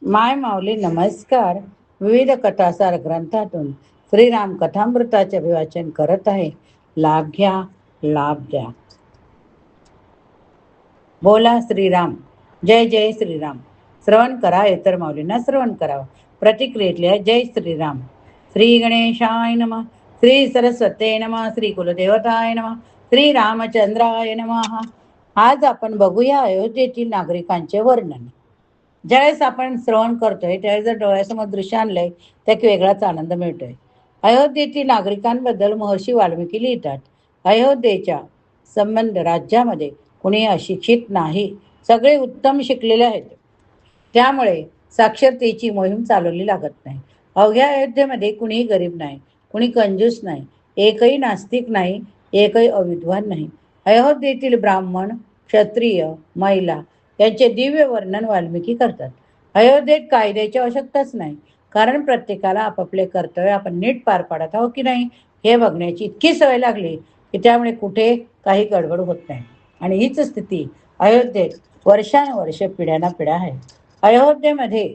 माय माऊली नमस्कार. विविध कथासार ग्रंथातून श्रीराम कथामृताचे अभिवाचन करत आहे. लाभ घ्या, लाभ द्या. बोला श्रीराम. जय जय श्रीराम. श्रवण करा, इतर माऊलींना श्रवण करावं. प्रतिक्रियेतल्या जय श्रीराम. श्री गणेशाय नमः. श्री सरस्वते नमः. श्री कुलदेवताय नमः. श्री रामचंद्राय नमः. आज आपण बघूया अयोध्येतील नागरिकांचे वर्णन. ज्यावेळेस आपण श्रवण करतोय त्यावेळेस जर डोळ्यासमोर दृश्य आणलंय तर एक वेगळाच आनंद मिळतोय. अयोध्येतील नागरिकांबद्दल महर्षी वाल्मिकी लिहितात. अयोध्येच्या संबंध राज्यामध्ये कुणी अशिक्षित नाही, सगळे उत्तम शिकलेले आहेत. त्यामुळे साक्षरतेची मोहीम चालवली लागत नाही. अवघ्या अयोध्येमध्ये कुणीही गरीब नाही, कुणी कंजूस नाही, एकही नास्तिक नाही, एकही अविद्वान नाही. अयोध्येतील ब्राह्मण, क्षत्रिय, महिला यांचे दिव्य वर्णन वाल्मिकी करतात. अयोध्येत कायद्याची आवश्यकताच नाही, कारण प्रत्येकाला आपापले कर्तव्य आपण नीट पार पाडत आहोत की नाही हे बघण्याची इतकी सवय लागली की त्यामुळे कुठे काही गडबड होत नाही. आणि हीच स्थिती अयोध्येत वर्षानुवर्ष पिढ्याना आहे. अयोध्येमध्ये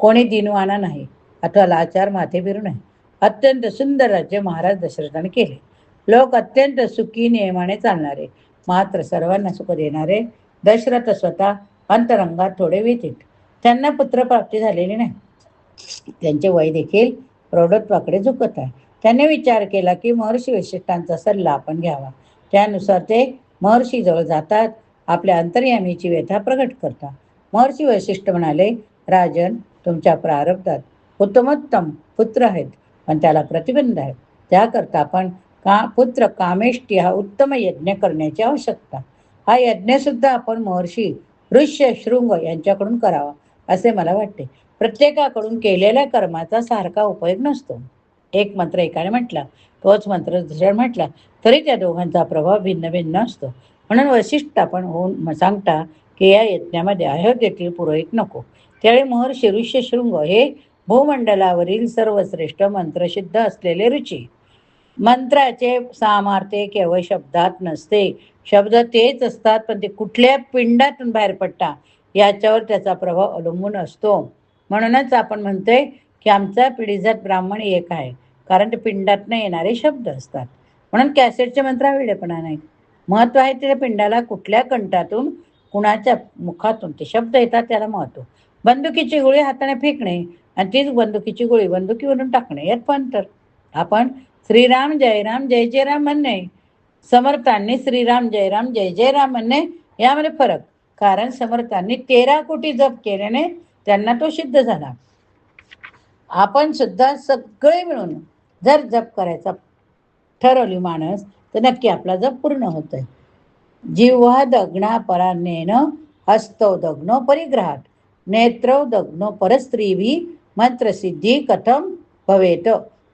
कोणी दिनवाना नाही अथवा लाचार माथे फिरू नये. अत्यंत सुंदर राज्य महाराज दशरथाने केले. लोक अत्यंत सुखी नियमाने चालणारे, मात्र सर्वांना सुख देणारे दशरथ स्वतः अंतरंगात थोडे व्यथित. त्यांना पुत्रप्राप्ती झालेली नाही. त्यांचे वय देखील प्रौढत्वाकडे झुकत आहे. त्यांनी विचार केला की महर्षी वशिष्ठांचा सल्ला आपण घ्यावा. त्यानुसार ते महर्षीजवळ जातात, आपल्या अंतर्यामीची व्यथा प्रकट करतात. महर्षी वशिष्ठ म्हणाले, राजन, तुमच्या प्रारब्धात उत्तमोत्तम पुत्र आहेत, पण त्याला प्रतिबंध आहे. त्याकरता आपण पुत्र कामेष्टी हा उत्तम यज्ञ करण्याची आवश्यकता. हा यज्ञ सुद्धा आपण महर्षी ऋष्य शृंग यांच्याकडून करावा असे मला वाटते. प्रत्येकाकडून केलेल्या कर्माचा सारखा उपयोग नसतो. एक मंत्र एकाने म्हटला, तोच मंत्र दुसऱ्याने म्हटला तरी त्या दोघांचा प्रभाव भिन्न भिन्न असतो. म्हणून वशिष्ठ आपण होऊन सांगता की या यज्ञामध्ये अयोध्येतील पुरोहित नको. त्यावेळी महर्षी ऋष्यशृंग हे भूमंडलावरील सर्वश्रेष्ठ मंत्रसिद्ध असलेले ऋषी. मंत्राचे सामर्थ्य केवळ शब्दात नसते. शब्द तेच असतात, पण ते कुठल्या पिंडातून बाहेर पडतात याच्यावर त्याचा प्रभाव अवलंबून असतो. म्हणूनच आपण म्हणतोय की आमचा पिढीजात ब्राह्मण एक आहे, कारण ते पिंडातनं येणारे शब्द असतात. म्हणून कॅसेटचे मंत्र वेडेपणा नाही. महत्व आहे त्या पिंडाला कुठल्या कंठातून, कुणाच्या मुखातून ते शब्द येतात त्याला महत्व. बंदुकीची गोळी हाताने फेकणे आणि तीच बंदुकीची गोळी बंदुकीवरून टाकणे यात पण तर. आपण श्रीराम जय राम म्हणणे, समर्थांनी श्रीराम जय राम म्हणणे यामध्ये फरक. कारण समर्थांनी 13 कोटी जप केल्याने त्यांना तो सिद्ध झाला. आपण सुद्धा सगळे मिळून जर जप करायचा ठरवली माणस तर नक्की आपला जप पूर्ण होतोय. जिव्हा दग्ना परान्नेन, हस्तो दग्नो परिग्रहात, नेत्रौ दग्नो परस्त्रीभी, मंत्रसिद्धी कथम भवेत.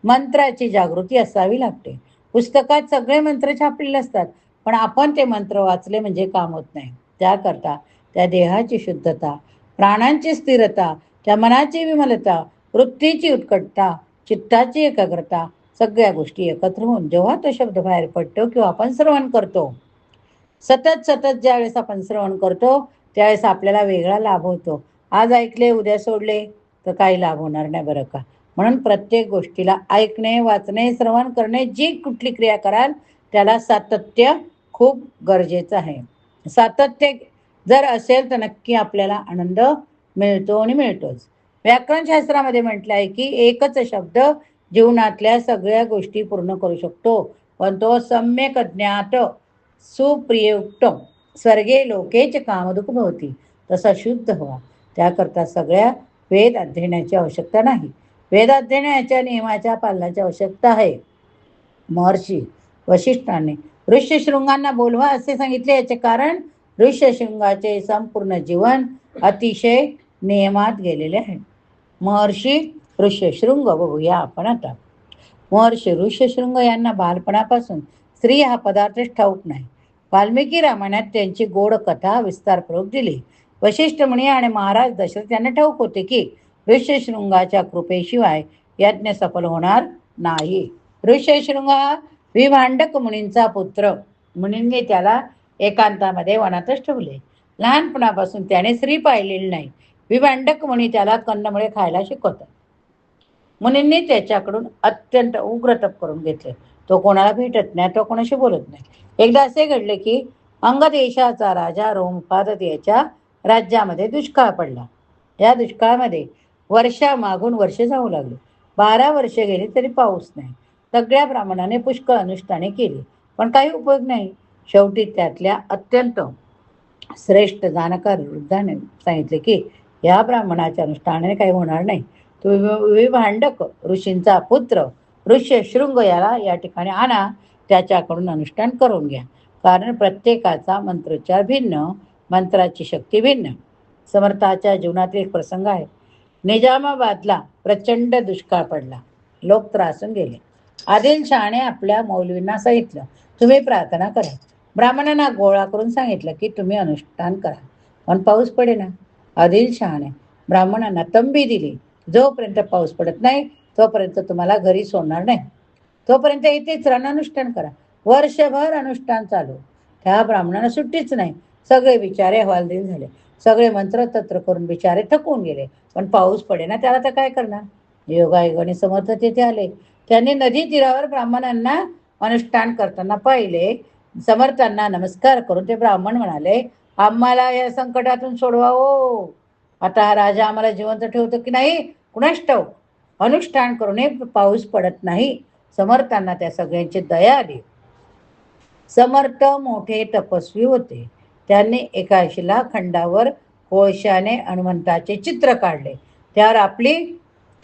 मंत्राची जागृती असावी लागते. पुस्तकात सगळे मंत्र छापलेले असतात, पण आपण ते मंत्र वाचले म्हणजे काम होत नाही. त्याकरता त्या देहाची शुद्धता, प्राणांची स्थिरता, त्या मनाची विमलता, वृत्तीची उत्कटता, चित्ताची एकाग्रता, सगळ्या गोष्टी एकत्र होऊन जेव्हा तो शब्द बाहेर पडतो किंवा आपण श्रवण करतो, सतत ज्यावेळेस आपण श्रवण करतो त्यावेळेस आपल्याला वेगळा लाभ होतो. आज ऐकले उद्या सोडले तर काही लाभ होणार नाही बरं का. म्हणून प्रत्येक गोष्टीला ऐकणे, वाचणे, श्रवण करणे, जी कुठली क्रिया कराल त्याला सातत्य खूप गरजेचं आहे. सातत्य जर असेल तर नक्की आपल्याला आनंद मिळतो आणि मिळतोच. व्याकरणशास्त्रामध्ये म्हटलं आहे की एकच शब्द जीवनातल्या सगळ्या गोष्टी पूर्ण करू शकतो, पण तो सम्यक ज्ञात सुप्रियुक्त स्वर्गे लोकेच कामदुख भवती, तसा शुद्ध व्हा. त्याकरता सगळ्या वेद अध्ययनाची आवश्यकता नाही, वेद अध्ययनाच्या नियमाच्या पालनाची आवश्यकता आहे. महर्षी वशिष्ठांनी ऋष्यशृंगांना बोलवा असे सांगितले. याचे कारण ऋष्यशृंगाचे संपूर्ण जीवन अतिशय नियमात गेलेले आहे. महर्षी ऋष्यशृंग बघूया आपण आता. महर्षी ऋष्यशृंग यांना बालपणापासून स्त्री हा पदार्थच ठाऊक नाही. वाल्मिकी रामायणात त्यांची गोड कथा विस्तारपूर्वक दिली. वशिष्ठ मुनी आणि महाराज दशरथ यांना ठाऊक होते की ऋष्यशृंगाच्या कृपेशिवाय यज्ञ सफल होणार नाही. ऋष्यशृंग हा विभांडक मुनींचा पुत्र. मुनींनी त्याला एकांतामध्ये वनातच ठेवले. लहानपणापासून त्याने स्त्री पाहिलेली नाही. विभांडक मुनी त्याला कंदमुळे खायला शिकवतात. मुनींनी त्याच्याकडून अत्यंत उग्र तप करून घेतले. तो कोणाला भेटत नाही, तो कोणाशी बोलत नाही. एकदा असे घडले की अंग देशाचा राजा रोमपाद याच्या राज्यामध्ये दुष्काळ पडला. या दुष्काळामध्ये वर्षामागून वर्ष जाऊ लागली. 12 वर्षे गेली तरी पाऊस नाही. सगळ्या ब्राह्मणाने पुष्कळ अनुष्ठाने केली, पण काही उपयोग नाही. शेवटी त्यातल्या अत्यंत श्रेष्ठ जाणकार वृद्धाने सांगितले की या ब्राह्मणाच्या अनुष्ठानाने काही होणार नाही. तो विभांडक ऋषींचा पुत्र ऋष्यशृंग याला या ठिकाणी आणा, त्याच्याकडून अनुष्ठान करून घ्या. कारण प्रत्येकाचा मंत्रोच्चार भिन्न, मंत्राची शक्ती भिन्न. समर्थाच्या जीवनातील एक प्रसंग आहे. निजामाबादला प्रचंड दुष्काळ पडला. लोक त्रासून गेले. आदिलशहाने आपल्या मौलवींना सांगितलं, तुम्ही प्रार्थना करा. ब्राह्मणांना गोळा करून सांगितलं की तुम्ही अनुष्ठान करा, पण पाऊस पडेना. आदिलशहाने ब्राह्मणांना तंबी दिली, जोपर्यंत पाऊस पडत नाही तोपर्यंत तुम्हाला घरी सोडणार नाही. तोपर्यंत इथेच राहून अनुष्ठान करा. वर्षभर अनुष्ठान चालू. त्या ब्राह्मणांना सुट्टीच नाही. सगळे बिचारे हवालदिल झाले. सगळे मंत्र तंत्र करून बिचारे थकून गेले, पण पाऊस पडेना. त्याला तर काय करणार. योगायोगाने समर्थ तिथे आले. त्यांनी नदी तीरावर ब्राह्मणांना अनुष्ठान करताना पाहिले. समर्थांना नमस्कार करून ते ब्राह्मण म्हणाले, आम्हाला या संकटातून सोडवा हो. आता हा राजा आम्हाला जिवंत ठेवतो की नाही कुणास ठाऊक. अनुष्ठान करूनही पाऊस पडत नाही. समर्थांना त्या सगळ्यांची दया आली. समर्थ मोठे तपस्वी होते. त्यांनी एका शिलाखंडावर कोळशाने हनुमंताचे चित्र काढले. त्यावर आपली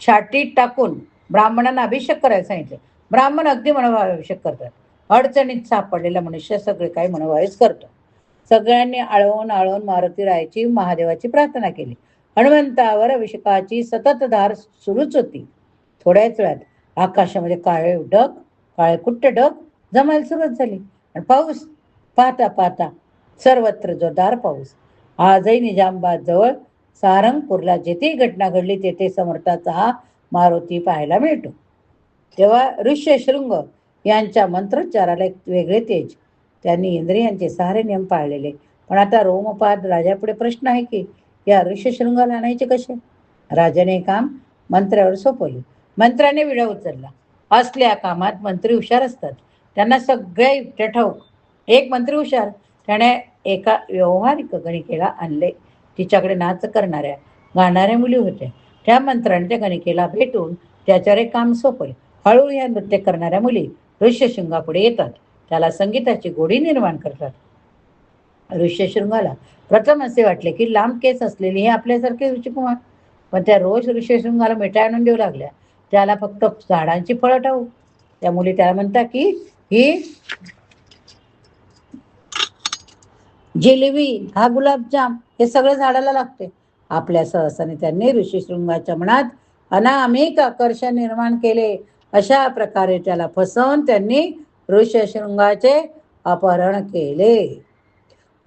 छाटी टाकून ब्राह्मणांना अभिषेक करायला सांगितले. ब्राह्मण अगदी मनोभावे अभिषेक करतात. अडचणीत सापडलेला मनुष्य सगळे काही मनोभावेच करतो. सगळ्यांनी आळवून आळवून मारुती रायाची महादेवाची प्रार्थना केली. हनुमंतावर अभिषेकाची सतत धार सुरूच होती. थोड्याच वेळात आकाशामध्ये काळेकुट्ट ढग जमायला सुरुवात झाली आणि पाऊस पाहता पाहता सर्वत्र जोरदार पाऊस. आजही निजामाबाद जवळ सारंगपूरला जेथे घटना घडली तेथे समर्थाचा हा मारुती पाहायला मिळतो. तेव्हा ऋष्यशृंग यांच्या मंत्रोच्चाराला एक वेगळे तेज. त्यांनी इंद्रियांचे सारे नियम पाळलेले. पण आता रोमपाद राजापुढे प्रश्न आहे की या ऋष्यशृंगाला आणायचे कसे. राजाने काम मंत्र्यावर सोपवले. मंत्र्याने विडा उचलला. असल्या कामात मंत्री हुशार असतात. त्यांना सगळे युक्त्या ठाऊक. एक मंत्री हुशार. त्याने एका व्यवहारिक गणिकेला आणले. तिच्याकडे नाच करणाऱ्या गाणाऱ्या मुली होत्या. त्या मंत्र्याने त्या गणिकेला भेटून त्याच्यावर एक काम सोपवले. हळूहळू या नृत्य करणाऱ्या मुली ऋष्यशृंगापुढे येतात. त्याला संगीताची गोडी निर्माण करतात. ऋष्यशृंगाला प्रथम असे वाटले की लांब केस असलेली हे आपल्यासारखे ऋषिकुमार, पण त्या रोज ऋष्यशृंगाला मिठाई आणून देऊ लागल्या. त्याला फक्त झाडांची फळं ठाऊक. त्या मुली त्याला म्हणतात की ही जिलेबी, हा गुलाबजाम हे सगळं झाडाला लागते. आपल्या सहसाने त्यांनी ऋषिशृंगाच्या मनात अनामिक आकर्षण निर्माण केले. अशा प्रकारे त्याला फसवून त्यांनी ऋषशृंगाचे अपहरण केले.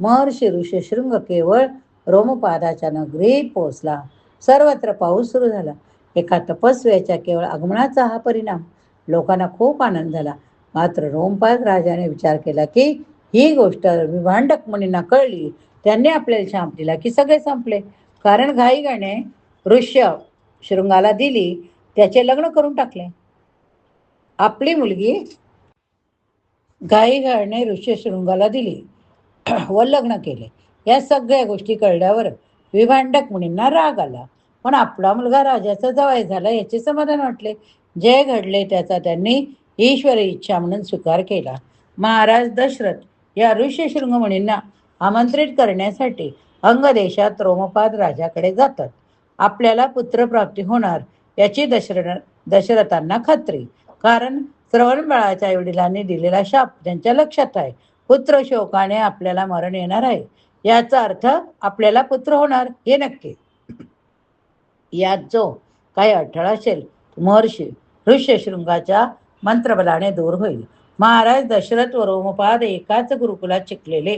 महर्षी ऋषशृंग केवळ रोमपादाच्या नगरीत पोहोचला. सर्वत्र पाऊस सुरू झाला. एका तपस्व्याच्या केवळ आगमनाचा हा परिणाम. लोकांना खूप आनंद झाला. मात्र रोमपाद राजाने विचार केला की ही गोष्ट विभांडक मुनींना कळली. त्यांनी आपल्याला शाप दिला की सगळे संपले. कारण घाईघाईने ऋष्य शृंगाला दिली, त्याचे लग्न करून टाकले. आपली मुलगी घाईघाईने ऋष्यशृंगाला दिली व लग्न केले. या सगळ्या गोष्टी कळल्यावर विभांडक मुनींना राग आला. पण आपला मुलगा राजाचा जावई झाला याचे समाधान वाटले. जे घडले त्याचा त्यांनी ईश्वरी इच्छा म्हणून स्वीकार केला. महाराज दशरथ या ऋष्यशृंग मुनींना आमंत्रित करण्यासाठी अंगदेशात रोमपाद राजाकडे जातात. आपल्याला पुत्रप्राप्ती होणार याची दशरथांना खात्री. कारण श्रवणबाळाच्या वडिलांनी दिलेला शाप त्यांच्या लक्षात आहे. पुत्र शोकाने आपल्याला मरण येणार आहे, याचा अर्थ आपल्याला पुत्र होणार हे नक्की. यात जो काही अडथळा असेल महर्षी ऋष्यशृंगाच्या मंत्रबलाने दूर होईल. महाराज दशरथ व रोमपाद एकाच गुरुकुलात शिकलेले,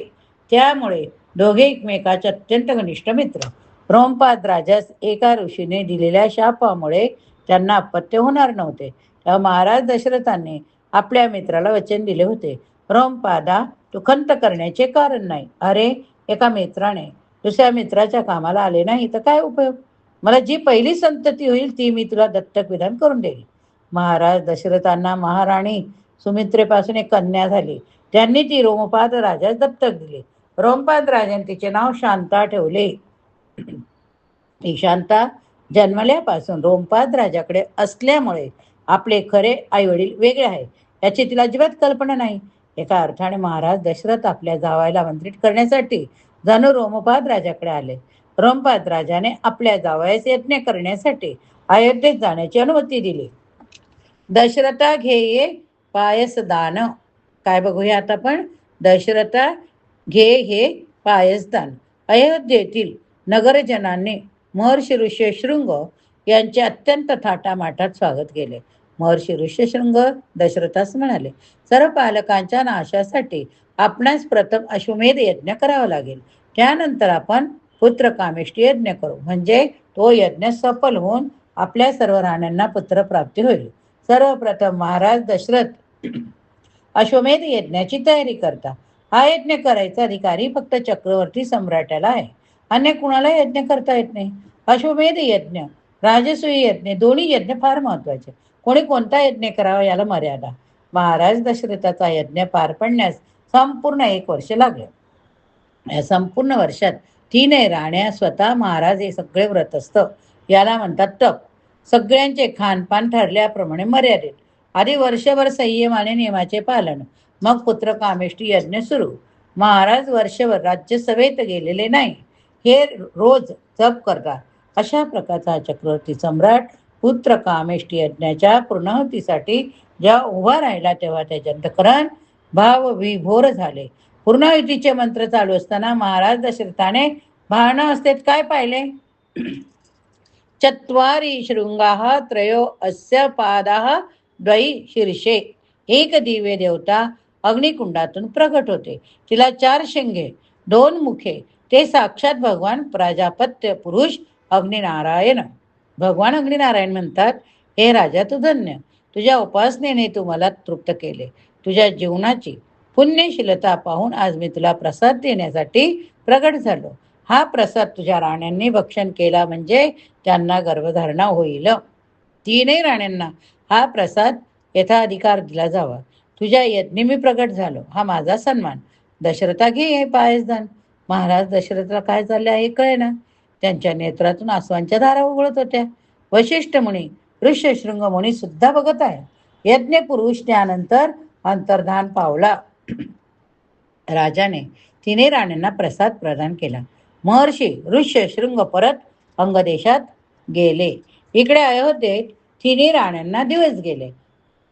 त्यामुळे दोघे एकमेकाचे अत्यंत घनिष्ठ मित्र. रोमपाद राजास एका ऋषीने दिलेल्या शापामुळे त्यांना अपत्य होणार नव्हते. तेव्हा महाराज दशरथांनी आपल्या मित्राला वचन दिले होते, रोमपादा तू खंत करण्याचे कारण नाही. अरे एका मित्राने दुसऱ्या मित्राच्या कामाला आले नाही तर काय उपयोग? मला जी पहिली संतती होईल ती मी तुला दत्तक विधान करून देईल. महाराज दशरथांना महाराणी सुमित्रेपासून एक कन्या झाली. त्यांनी ती रोमपाद राजास दत्तक दिली. रोमपाद राजाने तिचे नाव शांता ठेवले. ही शांता जन्मल्यापासून रोमपाद राजाकडे असल्यामुळे आपले खरे आई वडील वेगळे आहे याची तिला अजिबात कल्पना नाही. एका अर्थाने महाराज दशरथ आपल्या जावायला आमंत्रित करण्यासाठी जणू रोमपाद राजाकडे आले. रोमपाद राजाने आपल्या जावयास यज्ञ करण्यासाठी अयोध्येत जाण्याची अनुमती दिली. दशरथा घे पायसदान. काय बघूया आता आपण? दशरथा घे हे पायसदान. अयोध्येतील नगरजनांनी महर्षी ऋष्यशृंग यांचे अत्यंत थाटामाटात स्वागत केले. महर्षी ऋष्यशृंग दशरथास म्हणाले, सर्व पालकांच्या नाशासाठी आपणास प्रथम अश्वमेध यज्ञ करावा लागेल. त्यानंतर आपण पुत्र कामेष्टी यज्ञ करू. म्हणजे तो यज्ञ सफल होऊन आपल्या सर्व राण्यांना पुत्र प्राप्ती होईल. सर्वप्रथम महाराज दशरथ अश्वमेध यज्ञाची तयारी करता. हा यज्ञ करायचा अधिकारी फक्त चक्रवर्ती सम्राटाला आहे. अन्य कुणाला यज्ञ करता येत नाही. अश्वमेध यज्ञ, राजसूय यज्ञ दोन्ही यज्ञ फार महत्वाचे. कोणी कोणता यज्ञ करावा याला मर्यादा. महाराज दशरथाचा यज्ञ पार पडण्यास संपूर्ण 1 वर्ष लागले. या संपूर्ण वर्षात 3 राण्या स्वतः महाराज हे सगळे व्रतस्थ, याला म्हणतात तप, सगळ्यांचे खानपान ठरल्याप्रमाणे मर्यादित. आधी वर्षभर संयम आणि नियमाचे पालन, मग पुत्र कामेष्टी यज्ञ सुरू. महाराज वर्षभर राज्यसभेत गेलेले नाही, हे रोज जप करतात. अशा प्रकारचा चक्रवर्ती सम्राट पुत्र कामेष्टी यज्ञाच्या पूर्णाहुतीसाठी जेव्हा उभा राहिला तेव्हा त्याचे अंतःकरण भावविभोर झाले. पूर्णाहुतीचे मंत्र चालू असताना महाराज दशरथाने भावनावस्थेत काय पाहिले? चत्वारी शृंगाः त्रयो अस्य पादाः द्वयी शीर्षे. एक दिव्य देवता अग्निकुंडातून प्रकट होते. तिला 4 शिंगे, 2 मुखे. ते साक्षात भगवान प्राजापत्य पुरुष अग्निनारायण. भगवान अग्निनारायण म्हणतात, हे राजा तू धन्य. तुझ्या उपासनेने तू मला तृप्त केले. तुझ्या जीवनाची पुण्यशीलता पाहून आज मी तुला प्रसाद देण्यासाठी प्रगट झालो. हा प्रसाद तुझ्या राण्यांनी भक्षण केला म्हणजे त्यांना गर्भधारणा होईल. 3 राण्यांना हा प्रसाद यथाधिकार दिला जावा. तुझ्या यज्ञी मी प्रगट झालो, हा माझा सन्मान. दशरथा घे हे पायसदान. महाराज दशरथला काय झाले आहे कळेना. त्यांच्या नेत्रातून आसवांच्या धारा उघळत होत्या. वशिष्ठ मुनी, ऋष्यशृंग मुनी सुद्धा बघत आहे. यज्ञ पुरुष त्यानंतर अंतर्धान पावला. राजाने 3 राण्यांना प्रसाद प्रदान केला. महर्षी ऋष्यशृंग परत अंगदेशात गेले. इकडे अयोध्येत 3 राण्यांना दिवस गेले.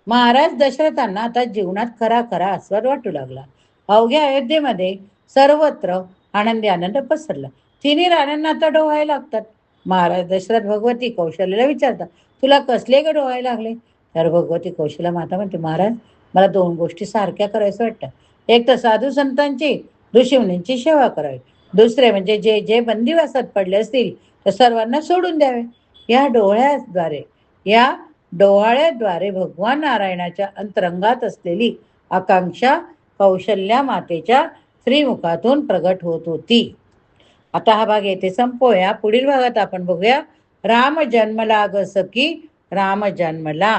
महाराज दशरथांना आता जीवनात खरा खरा आस्वाद वाटू लागला. अवघ्या अयोध्येमध्ये सर्वत्र आनंदी आनंद पसरला. 3 राण्यांना आता डोहायला लागतात. महाराज दशरथ भगवती कौशल्याला विचारतात, तुला कसले ग डोहायला लागले? तर भगवती कौशल्या माता म्हणते, महाराज मला 2 गोष्टी सारख्या करायचं वाटतं. एक तर साधू संतांची, ऋषीमुनींची सेवा करावी. दुसरे म्हणजे जे जे बंदिवासात पडले असतील तर सर्वांना सोडून द्यावे. या डोहाळ्याद्वारे भगवान नारायणाच्या अंतरंगात असलेली आकांक्षा कौशल्या मातेच्या श्रीमुखातून प्रगट होत होती. आता हा भाग येथे संपवूया. पुढील भागात आपण बघूया राम जन्मला ग सखी राम जन्मला.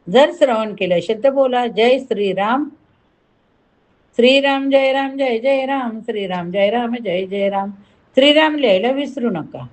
जर श्रवण केलं असेल तर बोला जय श्रीराम. श्रीराम जय राम जय जय राम. श्रीराम जय राम जय जय राम. श्रीराम लिहायला विसरू नका.